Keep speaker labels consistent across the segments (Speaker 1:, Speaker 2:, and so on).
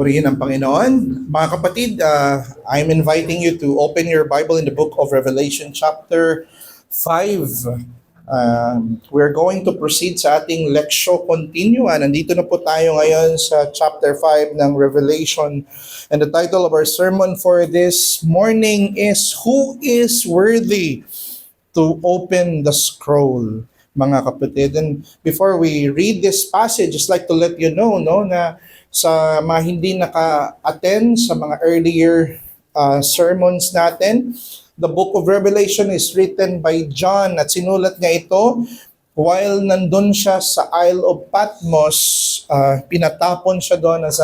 Speaker 1: Purihin ang Panginoon. Mga kapatid, I'm inviting you to open your Bible in the book of Revelation chapter 5. We're going to proceed sa ating Lectio Continua. Nandito na po tayo ngayon sa chapter 5 ng Revelation. And the title of our sermon for this morning is, Who is Worthy to Open the Scroll? Mga kapatid. And before we read this passage, just like to let you know, na sa mga hindi naka-attend sa mga earlier sermons natin, the book of Revelation is written by John at sinulat niya ito while nandun siya sa Isle of Patmos. Pinatapon siya doon as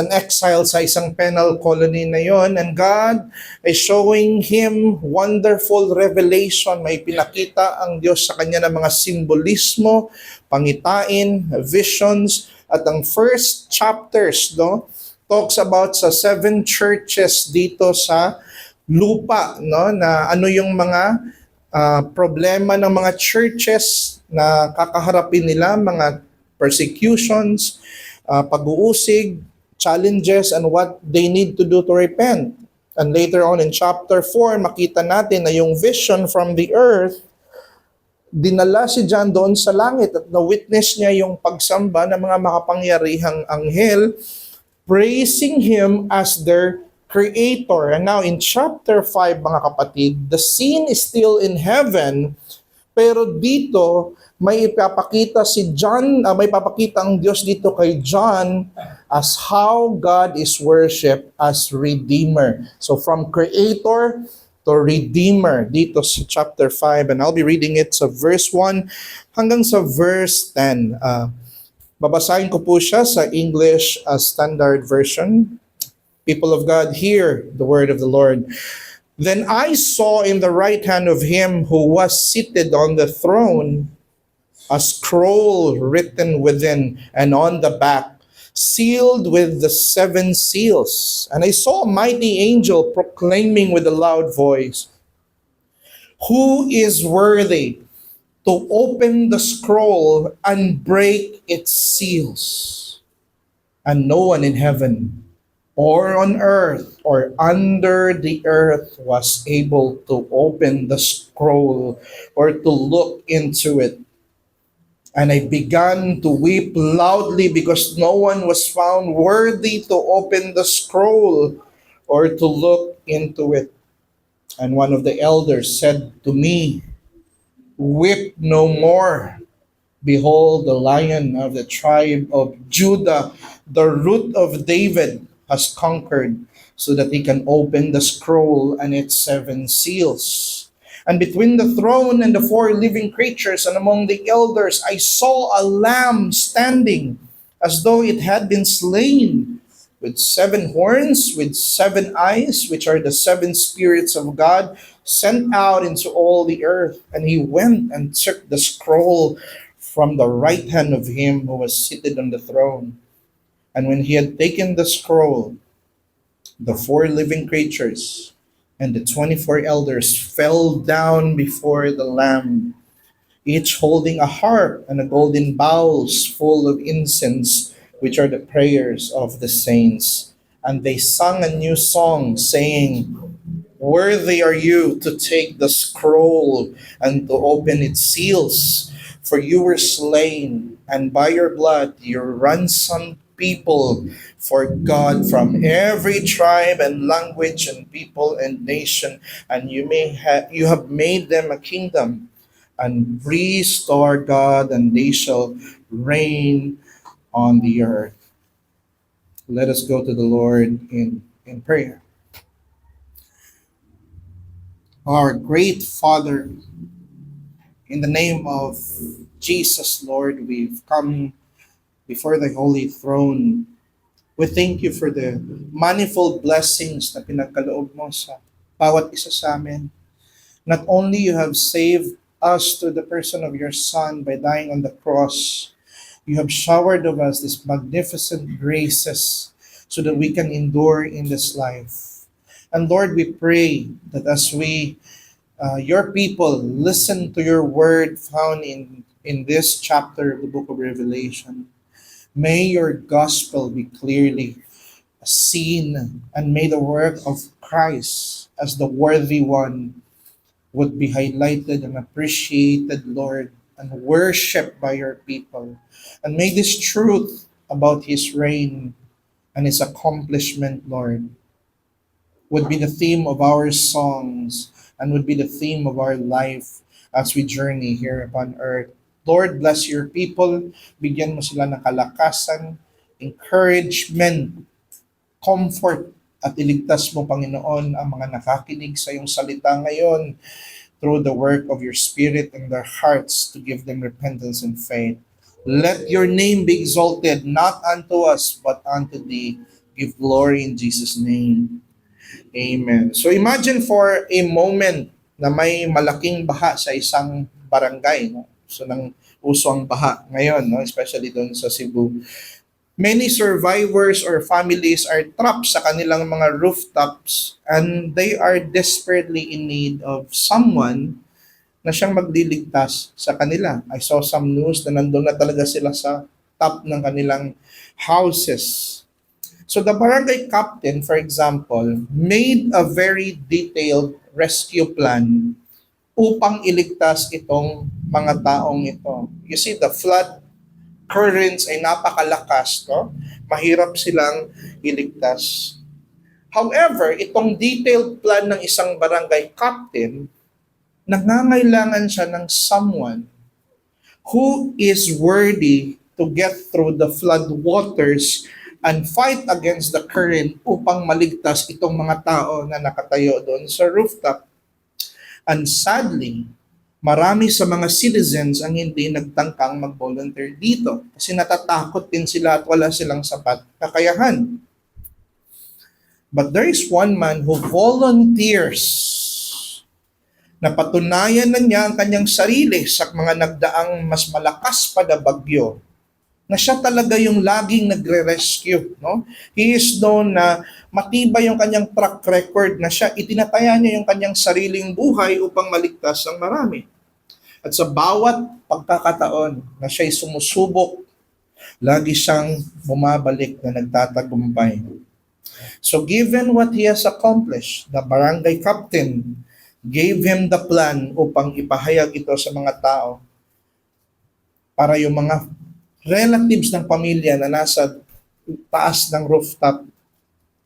Speaker 1: an exile sa isang penal colony na yon, and God is showing him wonderful revelation. May pinakita ang Diyos sa kanya ng mga simbolismo, pangitain, visions. At ang first chapters talks about sa 7 churches dito sa lupa, na ano yung mga problema ng mga churches na kakaharapin nila, mga persecutions, pag-uusig, challenges, and what they need to do to repent. And later on in chapter 4, makita natin na yung vision from the earth, dinala si John doon sa langit at na-witness niya yung pagsamba ng mga makapangyarihang anghel, praising Him as their Creator. And now in chapter 5, mga kapatid, the scene is still in heaven, pero dito may ipapakita may papakita ang Diyos dito kay John as how God is worshipped as Redeemer. So from Creator to Redeemer dito sa chapter 5, and I'll be reading it sa verse 1 hanggang sa verse 10. Babasahin ko po siya sa English Standard Version. People of God, hear the word of the Lord. Then I saw in the right hand of him who was seated on the throne a scroll written within and on the back, sealed with the 7 seals. And I saw a mighty angel proclaiming with a loud voice, Who is worthy to open the scroll and break its seals? And no one in heaven or on earth or under the earth was able to open the scroll or to look into it. And I began to weep loudly because no one was found worthy to open the scroll or to look into it. And one of the elders said to me, Weep no more. Behold, the Lion of the tribe of Judah, the Root of David, has conquered so that he can open the scroll and its 7 seals. And between the throne and the 4 living creatures and among the elders, I saw a lamb standing as though it had been slain, with 7 horns, with 7 eyes, which are the 7 spirits of God sent out into all the earth. And he went and took the scroll from the right hand of him who was seated on the throne. And when he had taken the scroll, the 4 living creatures and the 24 elders fell down before the Lamb, each holding a harp and a golden bowls full of incense, which are the prayers of the saints. And they sung a new song, saying, Worthy are you to take the scroll and to open its seals, for you were slain, and by your blood you ransomed people for God from every tribe and language and people and nation, and you have made them a kingdom and priests to our God, and they shall reign on the earth. Let us go to the Lord in prayer. Our great Father, in the name of Jesus, Lord, we've come before the holy throne. We thank you for the manifold blessings na pinagkaloob mo sa bawat isa sa amin. Not only you have saved us through the person of your Son by dying on the cross, you have showered of us these magnificent graces so that we can endure in this life. And Lord, we pray that as we, your people, listen to your word found in this chapter of the book of Revelation, may your gospel be clearly seen, and may the work of Christ as the worthy one would be highlighted and appreciated, Lord, and worshiped by your people. And may this truth about his reign and his accomplishment, Lord, would be the theme of our songs and would be the theme of our life as we journey here upon earth. Lord, bless your people. Bigyan mo sila ng kalakasan, encouragement, comfort, at iligtas mo, Panginoon, ang mga nakakinig sa iyong salita ngayon through the work of your Spirit in their hearts to give them repentance and faith. Let your name be exalted, not unto us, but unto thee. Give glory in Jesus' name. Amen. So imagine for a moment na may malaking baha sa isang barangay. No? So nang uso ang baha ngayon, no? Especially doon sa Cebu. Many survivors or families are trapped sa kanilang mga rooftops and they are desperately in need of someone na siyang magliligtas sa kanila. I saw some news na nandun na talaga sila sa top ng kanilang houses. So the barangay captain, for example, made a very detailed rescue plan upang iligtas itong mga taong ito. You see, the flood currents ay napakalakas, no? Mahirap silang iligtas. However, itong detailed plan ng isang barangay captain, nangangailangan siya ng someone who is worthy to get through the flood waters and fight against the current upang maligtas itong mga tao na nakatayo doon sa rooftop. And sadly, marami sa mga citizens ang hindi nagtangkang mag-volunteer dito kasi natatakot din sila at wala silang sapat kakayahan. But there is one man who volunteers na patunayan na niya ang kanyang sarili sa mga nagdaang mas malakas pa na bagyo na siya talaga yung laging nagre-rescue. No? He is known na matibay yung kanyang track record na siya, itinataya niya yung kanyang sariling buhay upang maligtas ang marami. At sa bawat pagkakataon na siya'y sumusubok, lagi siyang bumabalik na nagtatagumpay. So given what he has accomplished, the barangay captain gave him the plan upang ipahayag ito sa mga tao para yung mga relatives ng pamilya na nasa taas ng rooftop,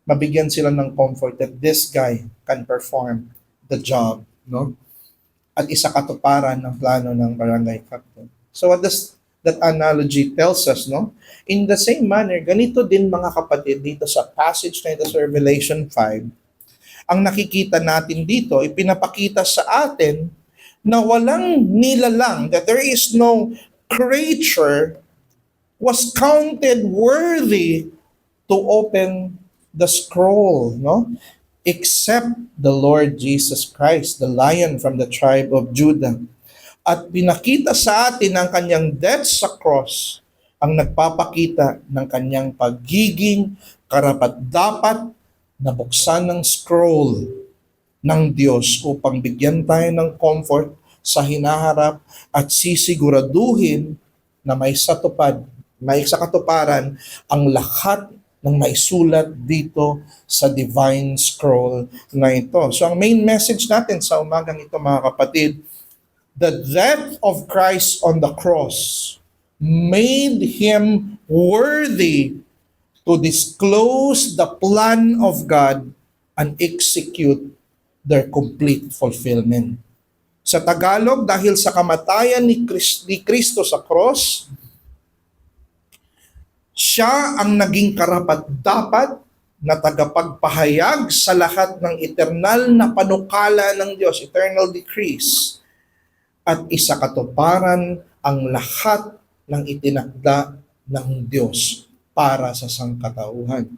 Speaker 1: mabigyan sila ng comfort that this guy can perform the job, no? At isa katuparan ng plano ng barangay captain. So what does that analogy tells us, no? In the same manner, ganito din mga kapatid dito sa passage na ito sa Revelation 5, ang nakikita natin dito, ipinapakita sa atin na walang nilalang, that there is no creature was counted worthy to open the scroll, no? Except the Lord Jesus Christ, the Lion from the tribe of Judah. At pinakita sa atin ang kanyang death sa cross, ang nagpapakita ng kanyang pagiging karapat-dapat na buksan ng scroll ng Diyos upang bigyan tayo ng comfort sa hinaharap at sisiguraduhin na may sa katuparan ang lahat ng maisulat dito sa divine scroll na ito. So ang main message natin sa umagang ito mga kapatid, the death of Christ on the cross made him worthy to disclose the plan of God and execute their complete fulfillment. Sa Tagalog, dahil sa kamatayan ni Kristo sa cross, siya ang naging karapat-dapat na tagapagpahayag sa lahat ng eternal na panukala ng Diyos, eternal decrees, at isakatuparan ang lahat ng itinakda ng Diyos para sa sangkatauhan.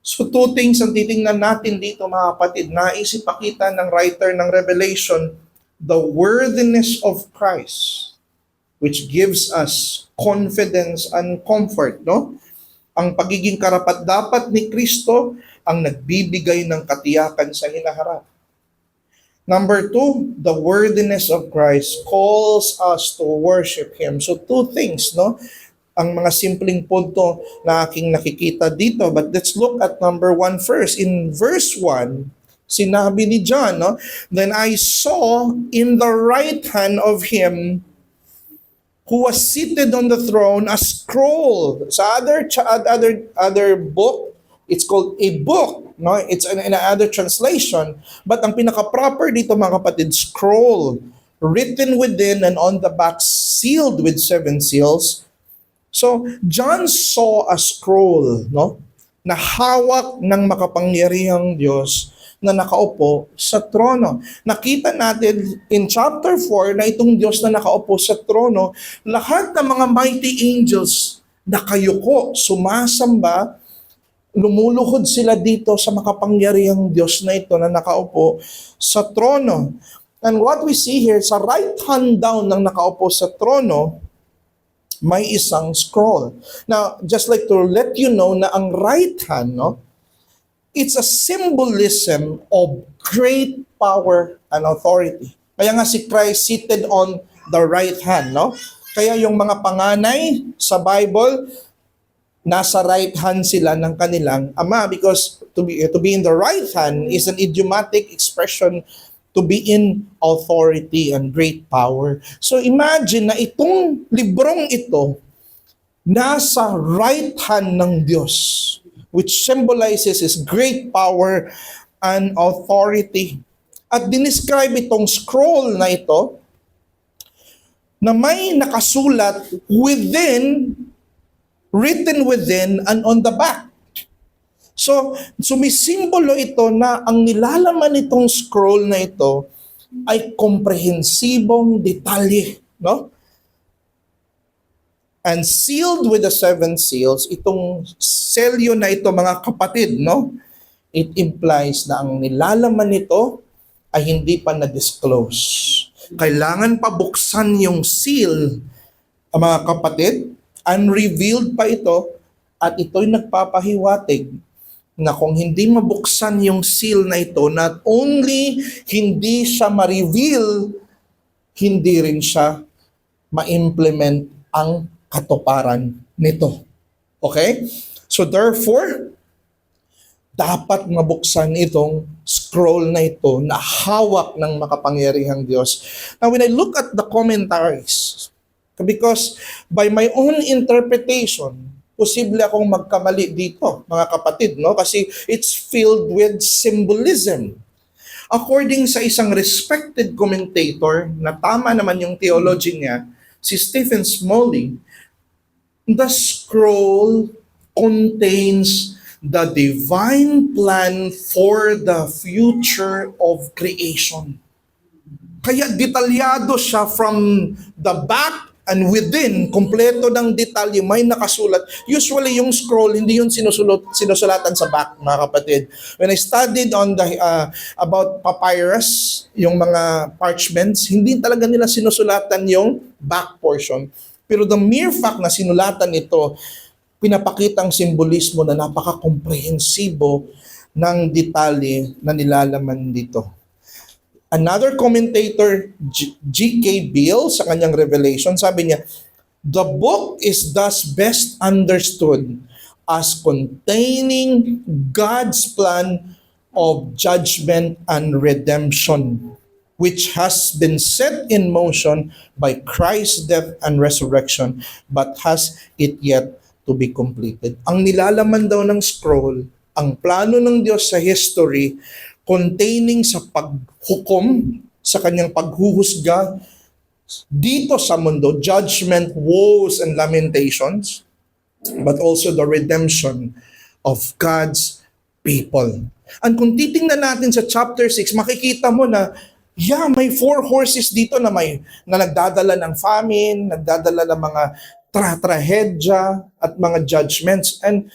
Speaker 1: So two things ang titingnan natin dito mga kapatid. Nais ipakita ng writer ng Revelation the worthiness of Christ, which gives us confidence and comfort, no? Ang pagiging karapat-dapat ni Kristo ang nagbibigay ng katiyakan sa hinaharap. Number two, the worthiness of Christ calls us to worship Him. So two things, no? ang mga simpleng punto na aking nakikita dito. But let's look at number 1 first. In verse 1, sinabi ni John, no? Then I saw in the right hand of him who was seated on the throne a scroll. Sa other book, it's called a book. No, it's in another translation. But ang pinaka-proper dito mga kapatid, scroll, written within and on the back, sealed with 7 seals. So John saw a scroll, no, na hawak ng makapangyarihang Diyos na nakaupo sa trono. Nakita natin in chapter 4 na itong Diyos na nakaupo sa trono, lahat ng mga mighty angels nakayuko, sumasamba, lumuluhod sila dito sa makapangyarihang Diyos na ito na nakaupo sa trono. And what we see here, sa right hand down ng nakaupo sa trono, may isang scroll. Now, just like to let you know na ang right hand, no, it's a symbolism of great power and authority. Kaya nga si Christ seated on the right hand, no? Kaya yung mga panganay sa Bible, nasa right hand sila ng kanilang ama, because to be in the right hand is an idiomatic expression to be in authority and great power. So imagine na itong librong ito nasa right hand ng Diyos, which symbolizes His great power and authority. At dinescribe itong scroll na ito na may nakasulat written within and on the back. So, sumisimbolo ito na ang nilalaman nitong scroll na ito ay komprehensibong detalye, no? And sealed with the 7 seals, itong selyo na ito mga kapatid, no? It implies na ang nilalaman nito ay hindi pa na-disclose. Kailangan pa buksan yung seal, mga kapatid, unrevealed pa ito, at ito'y nagpapahiwatig na kung hindi mabuksan yung seal na ito, not only hindi siya ma-reveal, hindi rin siya ma-implement ang katuparan nito. Okay? So therefore, dapat mabuksan itong scroll na ito na hawak ng makapangyarihang Diyos. Now when I look at the commentaries, because by my own interpretation, posible akong magkamali dito, mga kapatid, no? Kasi it's filled with symbolism. According sa isang respected commentator, na tama naman yung theology niya, si Stephen Smalley, the scroll contains the divine plan for the future of creation. Kaya detalyado siya from the back and within, kompleto ng detalye, may nakasulat. Usually yung scroll, hindi yun sinusulatan sa back, mga kapatid. When I studied on the about papyrus, yung mga parchments, hindi talaga nila sinusulatan yung back portion. Pero the mere fact na sinulatan ito, pinapakitang simbolismo na napaka-komprehensibo ng detalye na nilalaman dito. Another commentator, G.K. Beale, sa kanyang Revelation, sabi niya, the book is thus best understood as containing God's plan of judgment and redemption, which has been set in motion by Christ's death and resurrection, but has it yet to be completed. Ang nilalaman daw ng scroll, ang plano ng Diyos sa history, containing sa paghukom, sa kanyang paghuhusga dito sa mundo, judgment, woes, and lamentations, but also the redemption of God's people. And kung titingnan natin sa chapter 6, makikita mo na, may 4 horses dito na nagdadala ng famine, nagdadala ng mga trahedya at mga judgments. And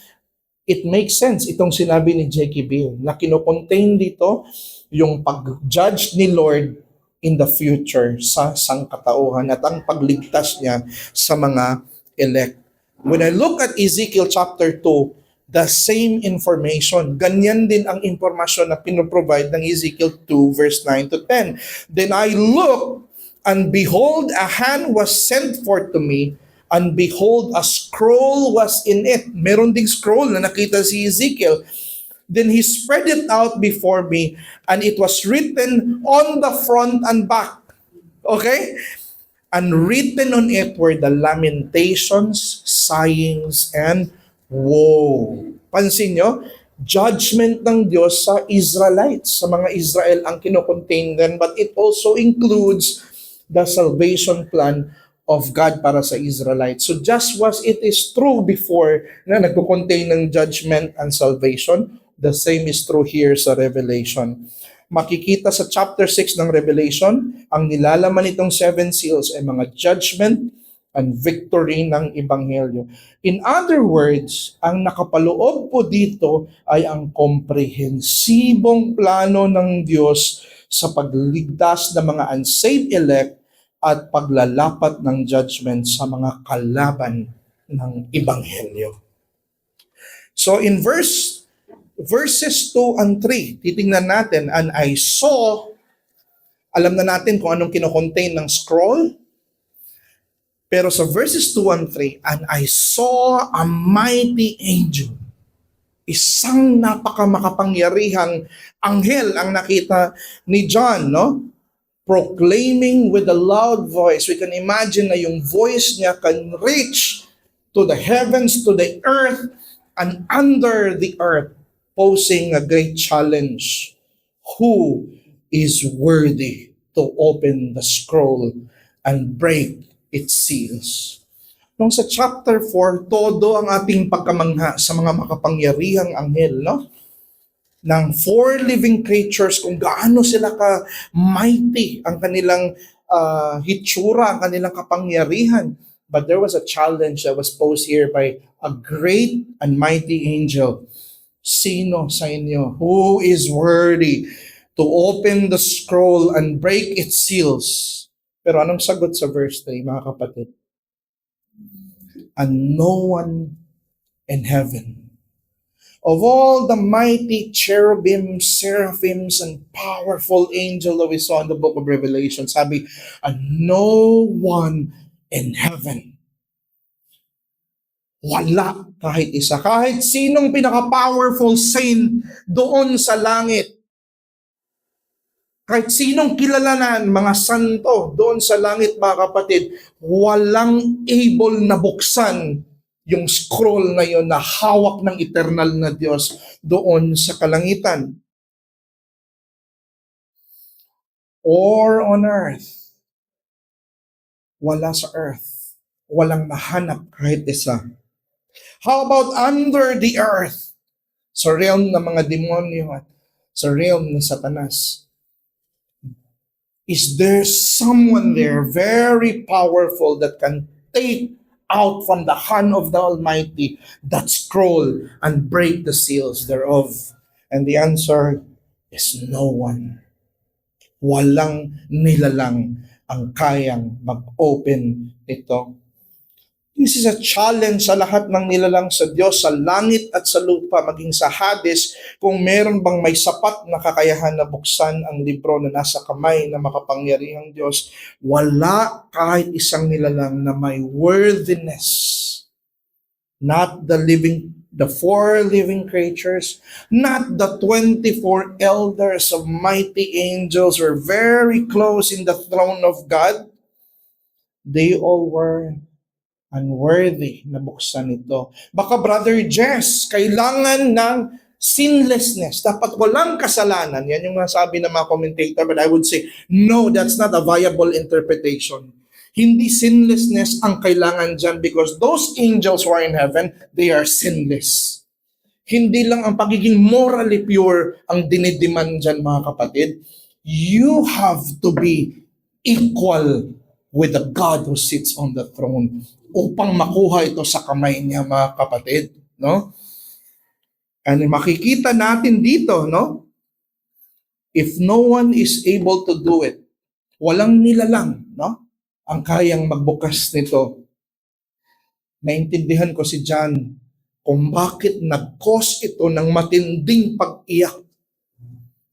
Speaker 1: it makes sense itong sinabi ni J.K. Beale na kinocontain dito yung pag-judge ni Lord in the future sa sangkatauhan at ang pagligtas niya sa mga elect. When I look at Ezekiel chapter 2, the same information, ganyan din ang impormasyon na pinoprovide ng Ezekiel 2 verse 9 to 10. Then I looked, and behold, a hand was sent forth to me, And behold, a scroll was in it. Meron ding scroll na nakita si Ezekiel. Then he spread it out before me, and it was written on the front and back. Okay? And written on it were the lamentations, sighings, and woe. Pansin nyo, judgment ng Diyos sa Israelites, sa mga Israel ang kinocontain din, but it also includes the salvation plan of God para sa Israelites. So just as it is true before na nagko-contain ng judgment and salvation, the same is true here sa Revelation. Makikita sa chapter 6 ng Revelation, ang nilalaman nitong 7 seals ay mga judgment and victory ng Ebanghelyo. In other words, ang nakapaloob po dito ay ang komprehensibong plano ng Diyos sa pagligtas ng mga unsaved elect at paglalapat ng judgment sa mga kalaban ng Ebanghelyo. So in verses 2 and 3, titingnan natin, and I saw, alam na natin kung anong kinocontain ng scroll, pero sa verses 2 and 3, and I saw a mighty angel, isang napakamakapangyarihang anghel ang nakita ni John, no? Proclaiming with a loud voice. We can imagine na yung voice niya can reach to the heavens, to the earth, and under the earth, posing a great challenge. Who is worthy to open the scroll and break its seals? Nung sa chapter 4, todo ang ating pagkamangha sa mga makapangyarihang anghel, no? Ng 4 living creatures, kung gaano sila ka-mighty ang kanilang hitsura, ang kanilang kapangyarihan. But there was a challenge that was posed here by a great and mighty angel. Sino sa inyo? Who is worthy to open the scroll and break its seals? Pero anong sagot sa verse 3, mga kapatid? And no one in heaven, of all the mighty cherubims, seraphims, and powerful angel that we saw in the book of Revelation, sabi, and no one in heaven, wala kahit isa. Kahit sinong pinaka-powerful saint doon sa langit. Kahit sinong kilalanan, mga santo doon sa langit, mga kapatid, walang able na buksan yung scroll na yun na hawak ng eternal na Diyos doon sa kalangitan. Or on earth. Wala sa earth. Walang mahanap kahit isa. How about under the earth? Sa realm ng mga demonyo at sa realm ng Satanas. Is there someone there very powerful that can take out from the hand of the Almighty that scroll and break the seals thereof? And the answer is no one. Walang nilalang ang kayang mag-open ito. This is a challenge sa lahat ng nilalang sa Diyos, sa langit at sa lupa, maging sa Hades, kung meron bang may sapat na kakayahan na buksan ang libro na nasa kamay na makapangyarihang Diyos. Wala kahit isang nilalang na may worthiness. Not the 4 living creatures, not the 24 elders of mighty angels were very close in the throne of God. They all were unworthy na buksan ito. Baka Brother Jess, kailangan ng sinlessness. Dapat walang kasalanan. Yan yung nasabi ng mga commentator. But I would say, no, that's not a viable interpretation. Hindi sinlessness ang kailangan dyan because those angels who are in heaven, they are sinless. Hindi lang ang pagiging morally pure ang dinidiman dyan, mga kapatid. You have to be equal with the God who sits on the throne upang makuha ito sa kamay niya, mga kapatid, no? And makikita natin dito, no? If no one is able to do it, walang nilalang, no? Ang kayang magbukas nito. Naintindihan ko si John kung bakit nag-cause ito ng matinding pag-iyak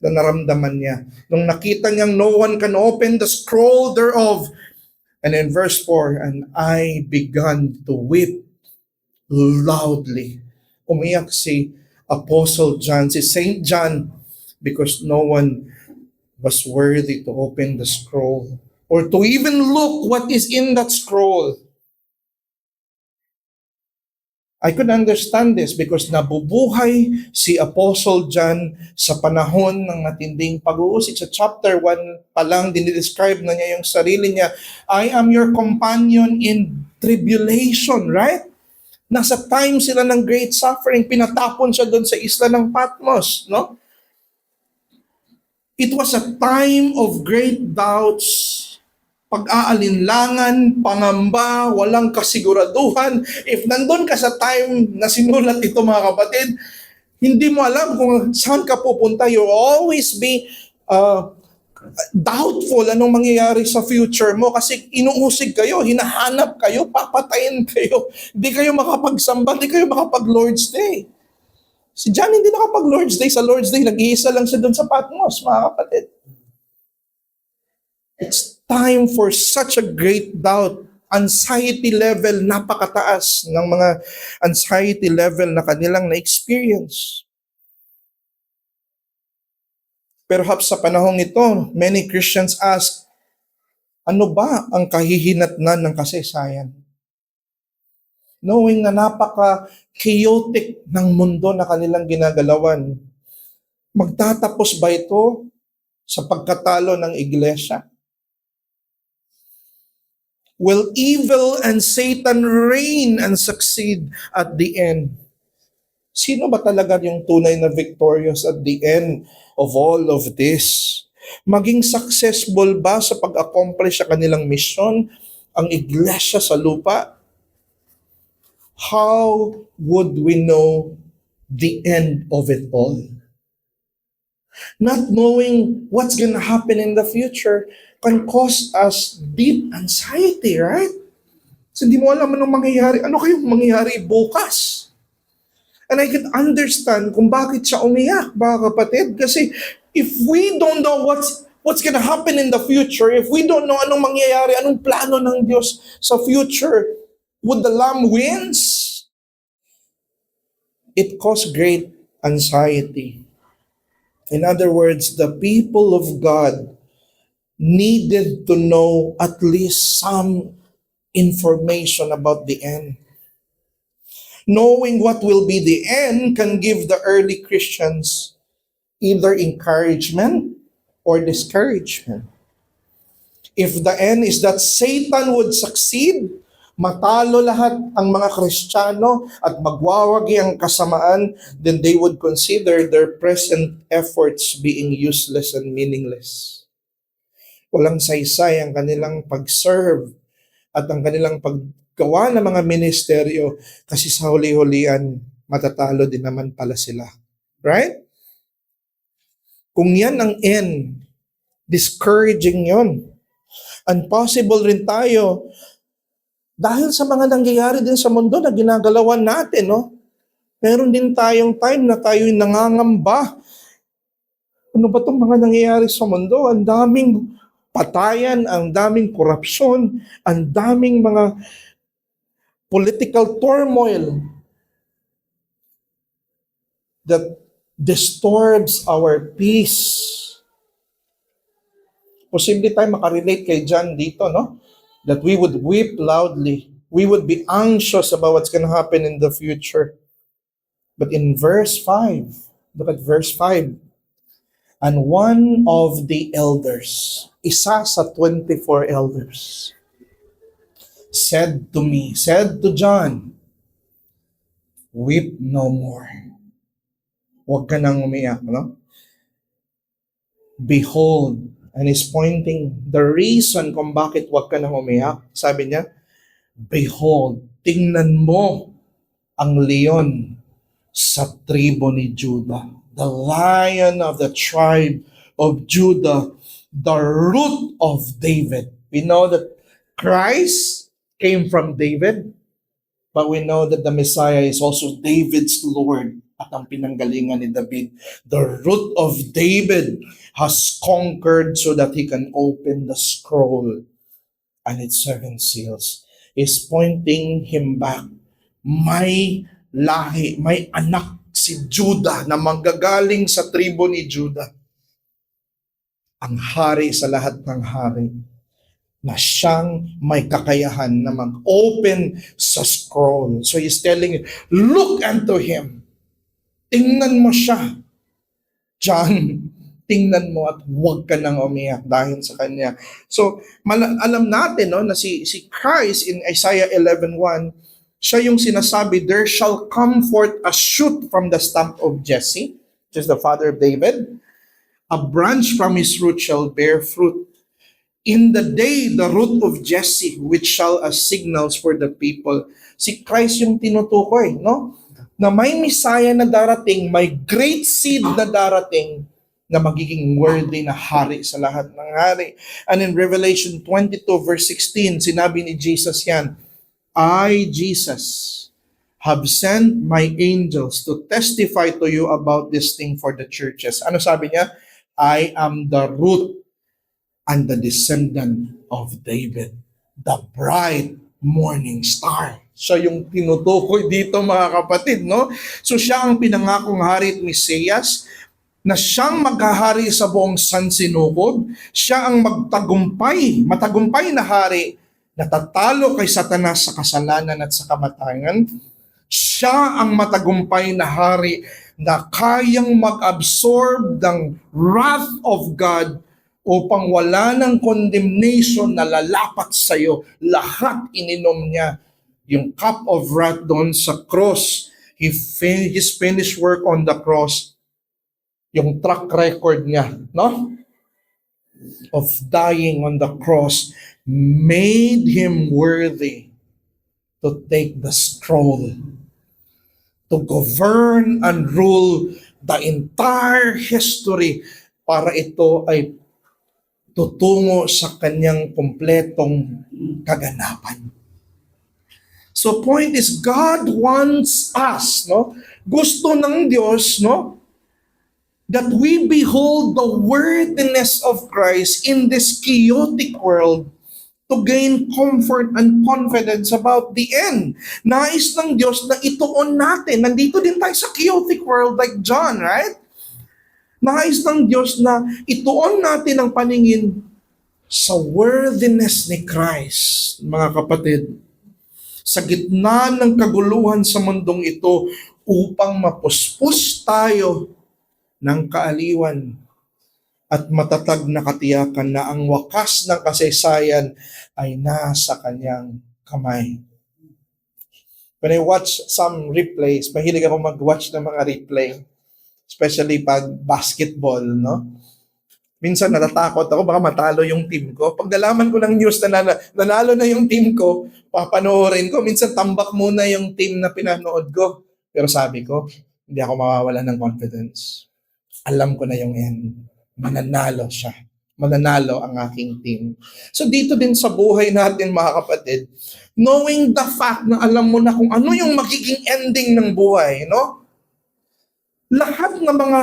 Speaker 1: na naramdaman niya. Nung nakita niyang no one can open the scroll thereof, And in verse 4, and I began to weep loudly. Umiyak si Apostle John, si Saint John, because no one was worthy to open the scroll or to even look what is in that scroll. I could understand this because nabubuhay si Apostle John sa panahon ng matinding pag-uusig. Sa chapter 1 pa lang, dinidescribe na niya yung sarili niya. I am your companion in tribulation, right? Nasa time sila ng great suffering. Pinatapon siya doon sa isla ng Patmos, no? It was a time of great doubts, pag-aalinlangan, pangamba, walang kasiguraduhan. If nandun ka sa time na sinulat ito mga kapatid, hindi mo alam kung saan ka pupunta. You'll always be doubtful anong mangyayari sa future mo kasi inuusig kayo, hinahanap kayo, papatayin kayo. Hindi kayo makapagsamba, hindi kayo makapag-Lord's Day. Si John hindi nakapag-Lord's Day. Sa Lord's Day, nag-iisa lang siya doon sa Patmos, mga kapatid. It's time for such a great doubt. Anxiety level, napakataas ng mga anxiety level na kanilang na-experience. Perhaps sa panahong ito, many Christians ask, ano ba ang kahihinatnan ng kasaysayan? Knowing na napaka-chaotic ng mundo na kanilang ginagalawan, magtatapos ba ito sa pagkatalo ng iglesia? Will evil and Satan reign and succeed at the end? Sino ba talaga yung tunay na victorious at the end of all of this? Maging successful ba sa pag-accomplish sa kanilang mission ang iglesia sa lupa? How would we know the end of it all? Not knowing what's gonna happen in the future can cause us deep anxiety, right? So hindi mo alam anong mangyayari. Ano kayong mangyayari bukas? And I can understand kung bakit siya umiyak, mga kapatid. Kasi if we don't know what's gonna happen in the future, if we don't know anong mangyayari, anong plano ng Diyos sa future, would the Lamb wins? It caused great anxiety. In other words, the people of God needed to know at least some information about the end. Knowing what will be the end can give the early Christians either encouragement or discouragement. If the end is that Satan would succeed, matalo lahat ang mga Kristiyano at magwawagi ang kasamaan, then they would consider their present efforts being useless and meaningless. Walang saysay ang kanilang pag-serve at ang kanilang paggawa ng mga ministeryo kasi sa huli-hulian, matatalo din naman pala sila. Right? Kung yan ang end, discouraging yon. And possible rin tayo dahil sa mga nangyayari din sa mundo na ginagalawan natin, no? Meron din tayong time na tayo'y nangangamba. Ano ba itong mga nangyayari sa mundo? Ang daming patayan, ang daming korupsyon, ang daming mga political turmoil that disturbs our peace. Posible tayo makarelate kay John dito, no? That we would weep loudly. We would be anxious about what's going to happen in the future. But in verse 5, look at verse 5. And one of the elders, isa sa 24 elders, said to John, weep no more. Huwag ka nang umiyak, no? Behold, and he's pointing the reason kung bakit huwag ka nang umiyak. Sabi niya, behold, tingnan mo ang leon sa tribo ni Judah. The lion of the tribe of Judah, the root of David. We know that Christ came from David, but we know that the Messiah is also David's Lord at ang pinanggalingan ni David. The root of David has conquered so that he can open the scroll and its seven seals is pointing him back. May lahi, may anak si Judah na manggagaling sa tribo ni Judah. Ang hari sa lahat ng hari na siyang may kakayahan na mag-open sa scroll. So he's telling you, look unto him. Tingnan mo siya. John, tingnan mo at huwag ka nang umiyak dahil sa kanya. So, alam natin no, na si Christ in Isaiah 11:1, siya yung sinasabi, there shall come forth a shoot from the stump of Jesse, which is the father of David. A branch from his root shall bear fruit. In the day, the root of Jesse, which shall as signals for the people. Si Christ yung tinutukoy, no? Na may Messiah na darating, may great seed na darating, na magiging worthy na hari sa lahat ng hari. And in Revelation 22 verse 16, sinabi ni Jesus yan, I, Jesus, have sent my angels to testify to you about this thing for the churches. Ano sabi niya? I am the root and the descendant of David, the bright morning star. Siya yung tinutukoy dito mga kapatid, no? So siya ang pinangakong hari at Mesiyas, na siyang maghahari sa buong sansinukob. Siya ang matagumpay na hari, na tatalo kay Satanas sa kasalanan at sa kamatayan. Siya ang matagumpay na hari na kayang mag-absorb ng wrath of God upang wala ng condemnation na lalapat sa iyo. Lahat ininom niya. Yung cup of wrath doon sa cross. His finished work on the cross. Yung track record niya, no? Of dying on the cross made him worthy to take the scroll, to govern and rule the entire history para ito ay tutungo sa kanyang kumpletong kaganapan. So point is, God wants us, no? Gusto ng Diyos, no? That we behold the worthiness of Christ in this chaotic world to gain comfort and confidence about the end. Nais ng Diyos na ituon natin. Nandito din tayo sa chaotic world like John, right? Nais ng Diyos na ituon natin ang paningin sa worthiness ni Christ, mga kapatid, sa gitna ng kaguluhan sa mundong ito upang mapuspos tayo ng kaaliwan at matatag na katiyakan na ang wakas ng kasaysayan ay nasa kanyang kamay. When I watch some replays, mahilig ako mag-watch ng mga replay, especially pag basketball, no? Minsan natatakot ako, baka matalo yung team ko. Pag nalaman ko ng news na nanalo na yung team ko, papanoorin ko. Minsan tambak muna yung team na pinanood ko. Pero sabi ko, hindi ako mawawala ng confidence. Alam ko na yung end. Mananalo siya. Mananalo ang aking team. So dito din sa buhay natin mga kapatid, knowing the fact na alam mo na kung ano yung magiging ending ng buhay, no? Lahat ng mga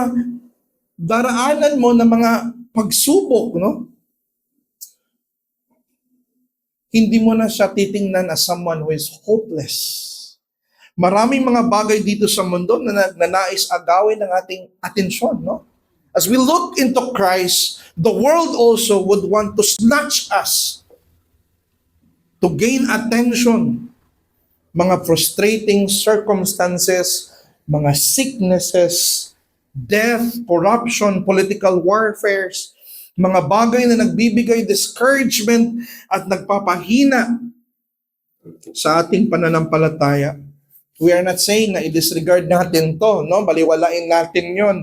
Speaker 1: daraanan mo na mga pagsubok, no? Hindi mo na siya titingnan as someone who is hopeless. Maraming mga bagay dito sa mundo na nais agawin ng ating atensyon, no? As we look into Christ, the world also would want to snatch us to gain attention. Mga frustrating circumstances, mga sicknesses, death, corruption, political warfares, mga bagay na nagbibigay discouragement at nagpapahina sa ating pananampalataya. We are not saying na i-disregard natin to, no? Baliwalain natin yon.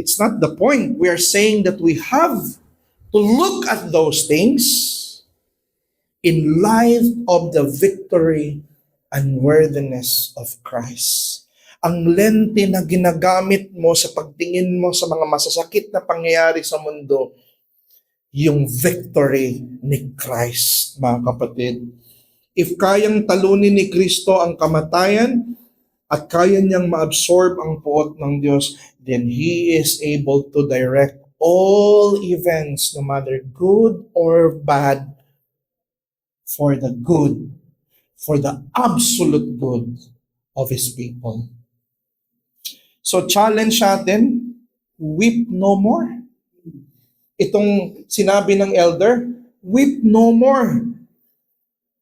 Speaker 1: It's not the point. We are saying that we have to look at those things in light of the victory and worthiness of Christ. Ang lente na ginagamit mo sa pagtingin mo sa mga masasakit na pangyayari sa mundo, yung victory ni Christ, mga kapatid. If kayang talunin ni Kristo ang kamatayan at kaya niyang ma-absorb ang puot ng Diyos, then He is able to direct all events, no matter good or bad, for the good, for the absolute good of His people. So challenge natin, weep no more. Itong sinabi ng elder, weep no more.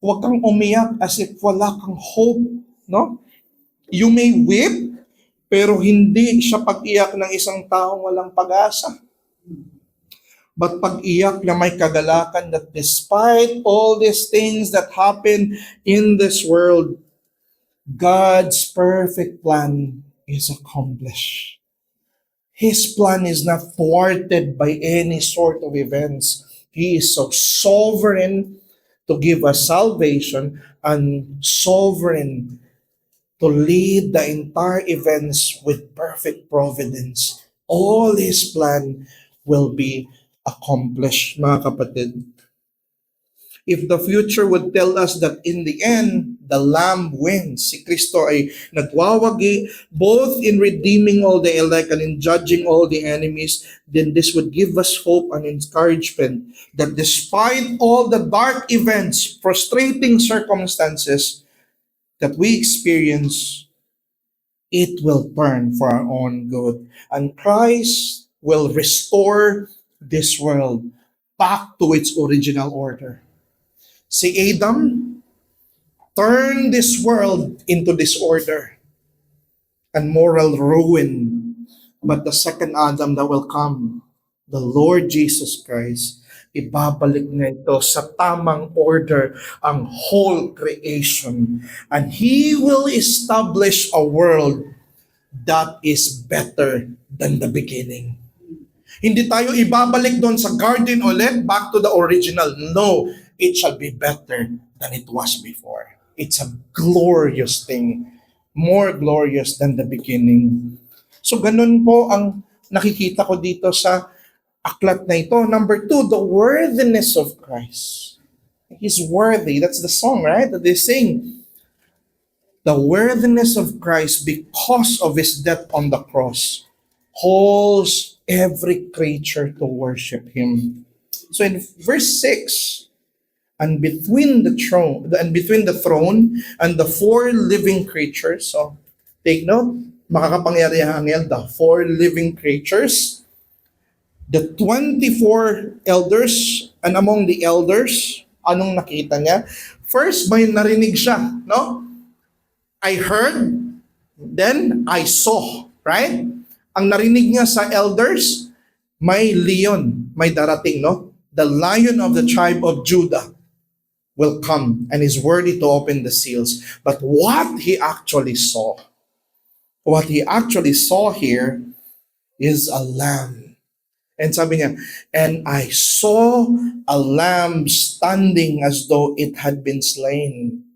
Speaker 1: Huwag kang umiyak as if wala kang hope, no? You may weep, pero hindi siya pag-iyak ng isang taong walang pag-asa. But pag-iyak na may kagalakan that despite all these things that happen in this world, God's perfect plan is accomplished. His plan is not thwarted by any sort of events. He is so sovereign to give us salvation and sovereign to lead the entire events with perfect providence. All His plan will be accomplished, mga kapatid. If the future would tell us that in the end, the Lamb wins, si Kristo ay nagwawagi both in redeeming all the elect and in judging all the enemies, then this would give us hope and encouragement that despite all the dark events, frustrating circumstances that we experience, it will turn for our own good. And Christ will restore this world back to its original order. Si Adam turned this world into disorder and moral ruin. But the second Adam that will come, the Lord Jesus Christ, ibabalik na ito sa tamang order ang whole creation. And He will establish a world that is better than the beginning. Hindi tayo ibabalik doon sa garden ulit, back to the original. No, it shall be better than it was before. It's a glorious thing, more glorious than the beginning. So ganun po ang nakikita ko dito sa aklat na ito. Number 2, the worthiness of Christ. He's worthy. That's the song, right? That they sing. The worthiness of Christ because of His death on the cross calls every creature to worship Him. So in verse 6, and between the throne and the 4 living creatures, so take note, makakapangyarihang yan, the 4 living creatures, the 24 elders, and among the elders, anong nakita niya? First, may narinig siya, no? I heard, then I saw, right? Ang narinig niya sa elders, may leon, may darating, no? The Lion of the tribe of Judah will come and is worthy to open the seals. But what he actually saw here is a lamb. And sabi niya, and I saw a lamb standing as though it had been slain,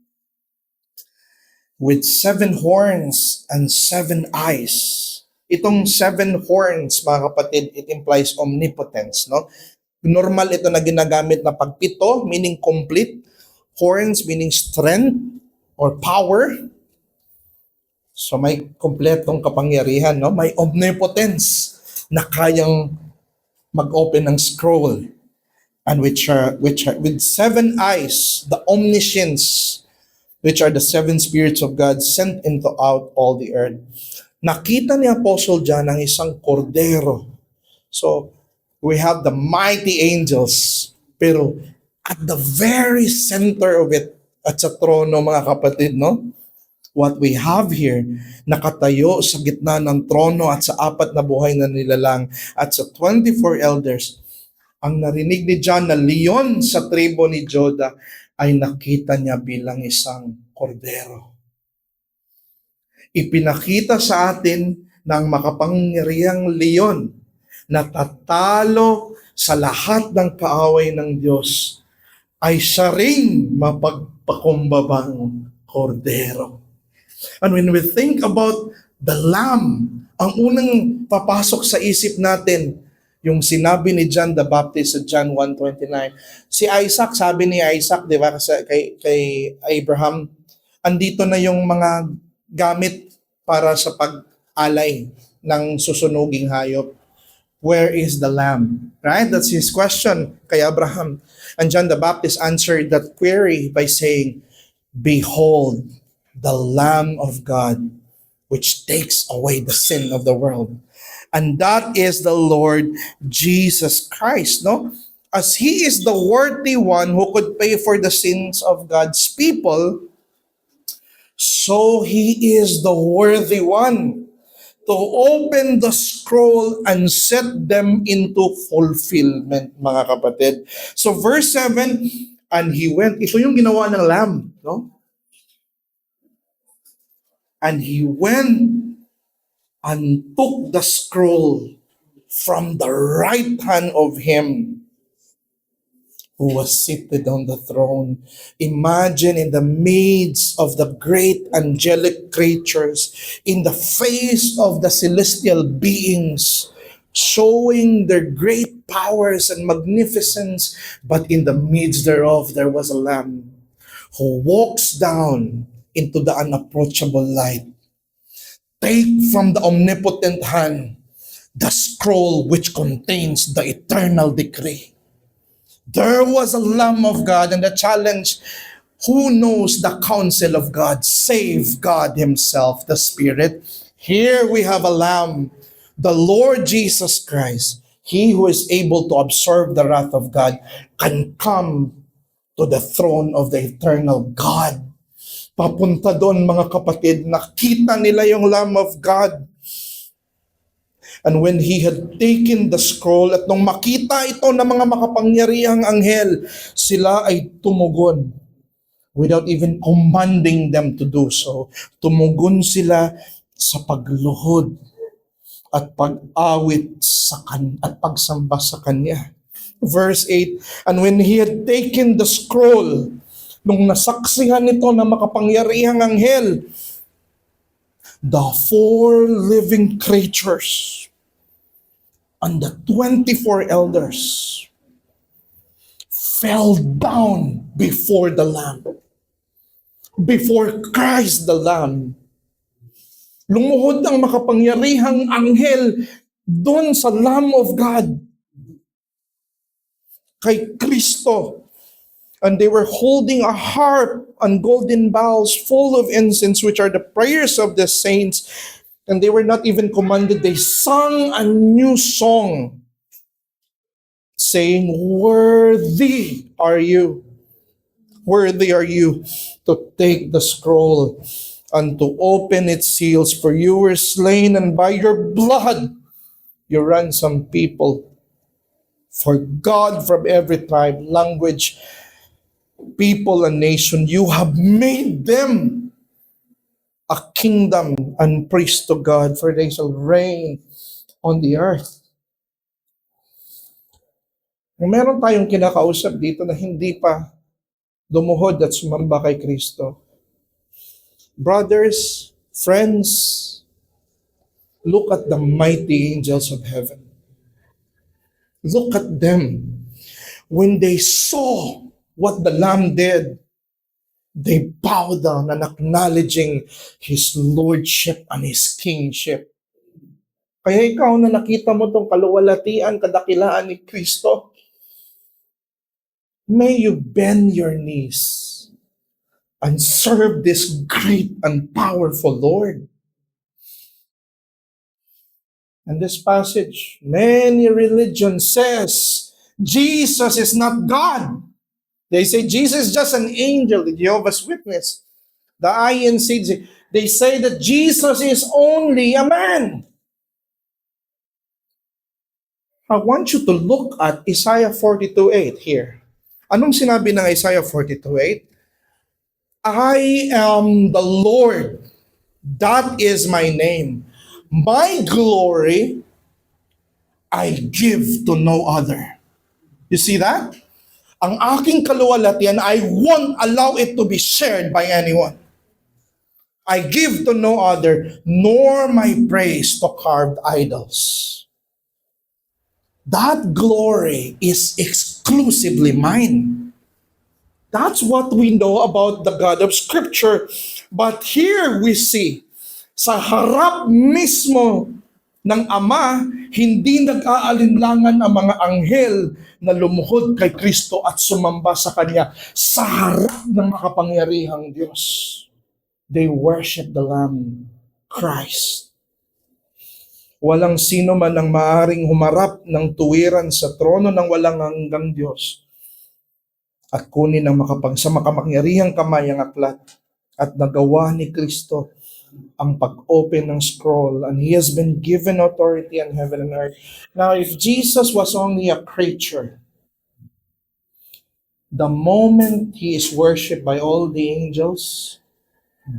Speaker 1: with 7 horns and 7 eyes. Itong 7 horns, mga kapatid, it implies omnipotence, no? Normal ito na ginagamit na pagpito, meaning complete. Horns meaning strength or power. So may kompletong kapangyarihan, no? May omnipotence na kayang mag-open ng scroll. And with 7 eyes, the omniscience, which are the 7 spirits of God sent into out all the earth. Nakita ni Apostle John ang isang kordero. So, we have the mighty angels, pero at the very center of it, at sa trono, mga kapatid, no? What we have here, nakatayo sa gitna ng trono at sa 4 na buhay na nilalang at sa 24 elders, ang narinig ni John na leon sa tribo ni Judah ay nakita niya bilang isang kordero. Ipinakita sa atin ng makapangyarihang leon na tatalo sa lahat ng kaaway ng Diyos ay siya ring mapagpakumbabang kordero. And when we think about the lamb, ang unang papasok sa isip natin, yung sinabi ni John the Baptist sa John 1:29. Si Isaac, sabi ni Isaac, di ba, kay Abraham, andito na yung mga gamit para sa pag-alay ng susunuging hayop. Where is the lamb? Right? That's his question kay Abraham. And John the Baptist answered that query by saying, Behold, the Lamb of God, which takes away the sin of the world. And that is the Lord Jesus Christ, no? As he is the worthy one who could pay for the sins of God's people, so he is the worthy one to open the scroll and set them into fulfillment, mga kapatid. So verse 7, and he went, ito yung ginawa ng lamb, no? And he went and took the scroll from the right hand of him who was seated on the throne. Imagine in the midst of the great angelic creatures, in the face of the celestial beings, showing their great powers and magnificence, but in the midst thereof there was a lamb who walks down into the unapproachable light. Take from the omnipotent hand the scroll which contains the eternal decree. There was a Lamb of God, and the challenge, who knows the counsel of God save God himself, the Spirit? Here we have a Lamb, the Lord Jesus Christ. He who is able to absorb the wrath of God can come to the throne of the eternal God. Papunta doon, mga kapatid, nakita nila yung Lamb of God. And when he had taken the scroll, at nung makita ito ng mga makapangyarihang anghel, sila ay tumugon without even commanding them to do so. Tumugon sila sa pagluhod at pag-awit at pagsamba sa Kanya. Verse 8, and when he had taken the scroll, nung nasaksihan ito ng makapangyarihang anghel, the 4 living creatures and the 24 elders fell down before the Lamb, before Christ the Lamb. Lumuhod ang makapangyarihang anghel doon sa Lamb of God, kay Kristo. And they were holding a harp and golden bowls full of incense, which are the prayers of the saints. And they were not even commanded. They sang a new song, saying, Worthy are you to take the scroll and to open its seals, for you were slain, and by your blood you ransomed people for God from every tribe, language, people, and nation. You have made them a kingdom and priest to God, for they shall reign on the earth. Meron tayong kinakausap dito na hindi pa lumuhod at sumamba kay Kristo. Brothers, friends, look at the mighty angels of heaven. Look at them. When they saw what the Lamb did, they bow down and acknowledging His Lordship and His Kingship. Kaya ikaw na nakita mo itong kaluwalhatian, kadakilaan ni Kristo, may you bend your knees and serve this great and powerful Lord. And this passage, many religions says Jesus is not God. They say Jesus is just an angel, the Jehovah's Witness, the INC. They say that Jesus is only a man. I want you to look at Isaiah 42:8 here. Anong sinabi ng Isaiah 42:8? I am the Lord, that is my name. My glory I give to no other. You see that? Ang aking kaluwalhatian, I won't allow it to be shared by anyone. I give to no other, nor my praise to carved idols. That glory is exclusively mine. That's what we know about the God of Scripture. But here we see, sa harap mismo ng Ama, hindi nag-aalinlangan ang mga anghel na lumuhod kay Kristo at sumamba sa Kanya sa harap ng makapangyarihang Diyos. They worship the Lamb, Christ. Walang sino man ang maaaring humarap ng tuwiran sa trono ng walang hanggang Diyos at kunin ang sa makapangyarihang kamay ang aklat at nagawa ni Kristo ang pag-open ng scroll, and He has been given authority in heaven and earth. Now, if Jesus was only a creature, the moment He is worshipped by all the angels,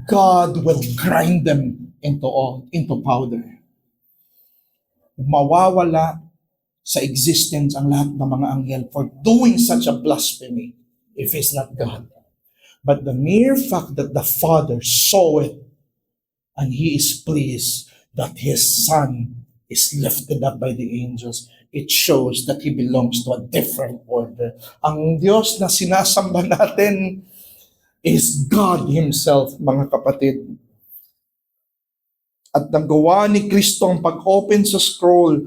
Speaker 1: God will grind them into powder. Mawawala sa existence ang lahat ng mga anghel for doing such a blasphemy if He's not God. But the mere fact that the Father saw it and He is pleased that His Son is lifted up by the angels, it shows that He belongs to a different order. Ang Diyos na sinasamba natin is God Himself, mga kapatid. At nagawa ni Kristo ang pag-open sa scroll,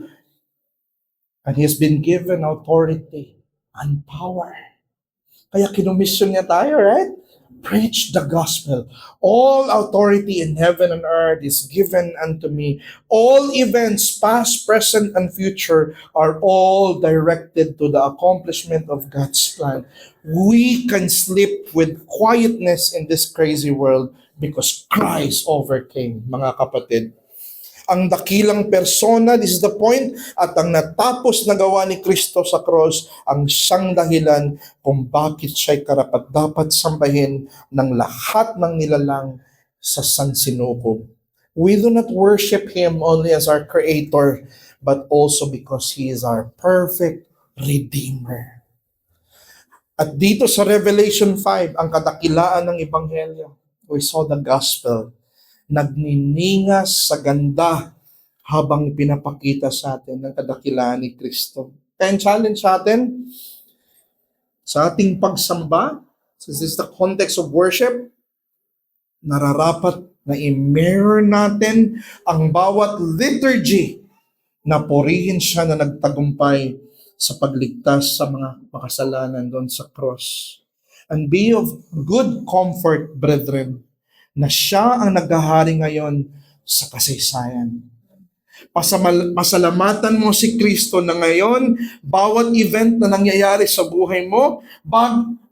Speaker 1: and He has been given authority and power. Kaya kinomission niya tayo, right? Preach the gospel. All authority in heaven and earth is given unto me. All events, past, present, and future, are all directed to the accomplishment of God's plan. We can sleep with quietness in this crazy world because Christ overcame, mga kapatid. Ang dakilang persona, this is the point, at ang natapos na gawa ni Kristo sa cross, ang siyang dahilan kung bakit siya'y karapat-dapat sambahin ng lahat ng nilalang sa sansinukob. We do not worship Him only as our Creator, but also because He is our perfect Redeemer. At dito sa Revelation 5, ang kadakilaan ng Ebanghelyo, we saw the gospel, nagniningas sa ganda habang pinapakita sa atin ng kadakilaan ni Kristo. Kaya challenge sa atin, sa ating pagsamba, since this is the context of worship, nararapat na i-mirror natin ang bawat liturgy na purihin siya na nagtagumpay sa pagligtas sa mga makasalanan doon sa cross. And be of good comfort, brethren, na siya ang naghahari ngayon sa kasaysayan. Pasalamatan mo si Kristo na ngayon, bawat event na nangyayari sa buhay mo,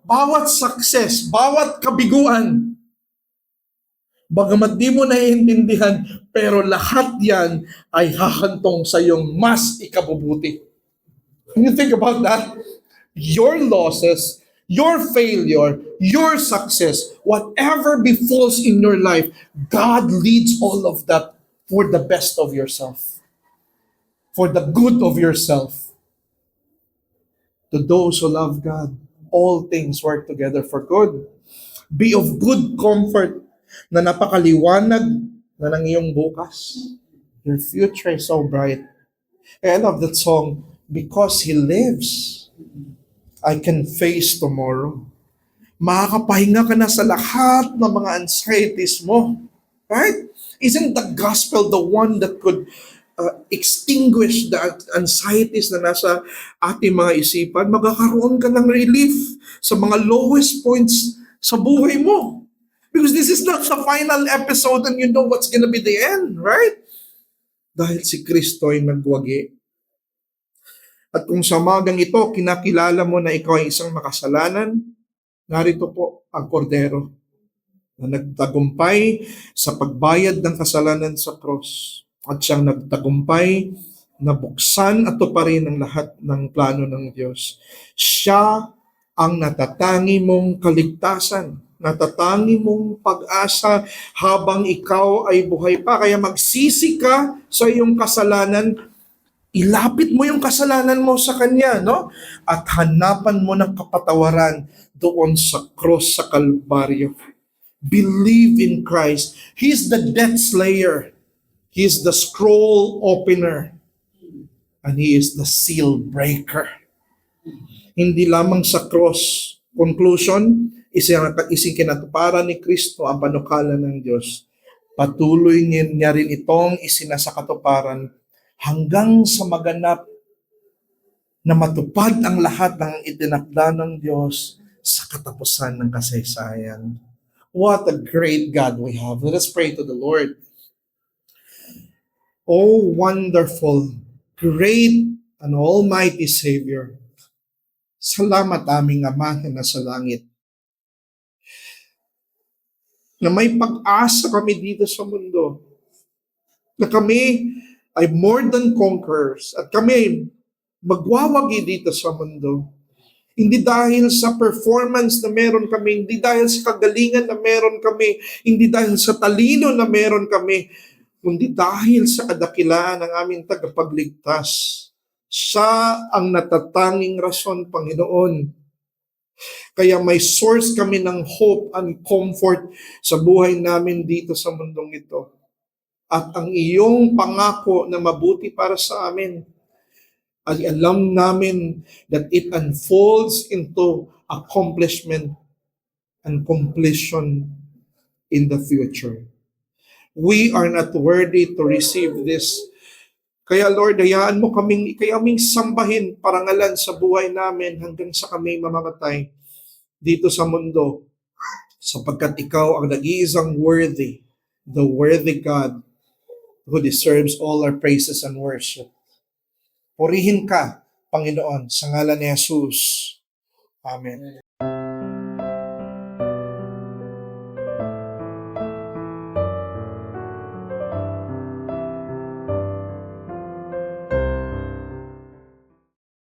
Speaker 1: bawat success, bawat kabiguan, bagamat di mo naiintindihan, pero lahat yan ay hahantong sa iyong mas ikabubuti. When you think about that, your losses, your failure, your success, whatever befalls in your life, God leads all of that for the best of yourself, for the good of yourself. To those who love God, all things work together for good. Be of good comfort na napakaliwanag na ng iyong bukas. Your future is so bright. I love that song, because He lives, I can face tomorrow. Makakapahinga ka na sa lahat ng mga anxieties mo. Right? Isn't the gospel the one that could extinguish the anxieties na nasa ating mga isipan? Magkakaroon ka ng relief sa mga lowest points sa buhay mo. Because this is not the final episode and you know what's gonna be the end, right? Dahil si Kristo ay nagwagi. At kung sa magang ito, kinakilala mo na ikaw ay isang makasalanan, narito po ang kordero na nagtagumpay sa pagbayad ng kasalanan sa cross. At siyang nagtagumpay na buksan at tuparin ang lahat ng plano ng Diyos. Siya ang natatangi mong kaligtasan, natatangi mong pag-asa habang ikaw ay buhay pa. Kaya magsisi ka sa iyong kasalanan, ilapit mo yung kasalanan mo sa Kanya, no? At hanapan mo ng kapatawaran doon sa cross sa Kalbaryo. Believe in Christ. He's the death slayer. He is the scroll opener. And He is the seal breaker. Hindi lamang sa cross. Conclusion, isang kinatuparan ni Kristo ang panukala ng Diyos. Patuloy niya rin itong isinasakatuparan hanggang sa maganap na matupad ang lahat ng itinakda ng Diyos sa katapusan ng kasaysayan. What a great God we have. Let us pray to the Lord. Oh, wonderful, great, and almighty Savior. Salamat aming Ama na nasa langit. Na may pag-asa kami dito sa mundo. Na kami ay more than conquerors. At kami ay magwawagi dito sa mundo. Hindi dahil sa performance na meron kami, hindi dahil sa kagalingan na meron kami, hindi dahil sa talino na meron kami, kundi dahil sa kadakilaan ng aming tagapagligtas. Siya ang natatanging rason, Panginoon. Kaya may source kami ng hope and comfort sa buhay namin dito sa mundong ito. At ang iyong pangako na mabuti para sa amin, ay alam namin that it unfolds into accomplishment and completion in the future. We are not worthy to receive this. Kaya Lord, hayaan mo kaming sambahin, parangalan sa buhay namin hanggang sa kami mamamatay dito sa mundo, sapagkat ikaw ang nag-iisang worthy, the worthy God who deserves all our praises and worship. Purihin ka, Panginoon, sa ngalan ni Jesus. Amen.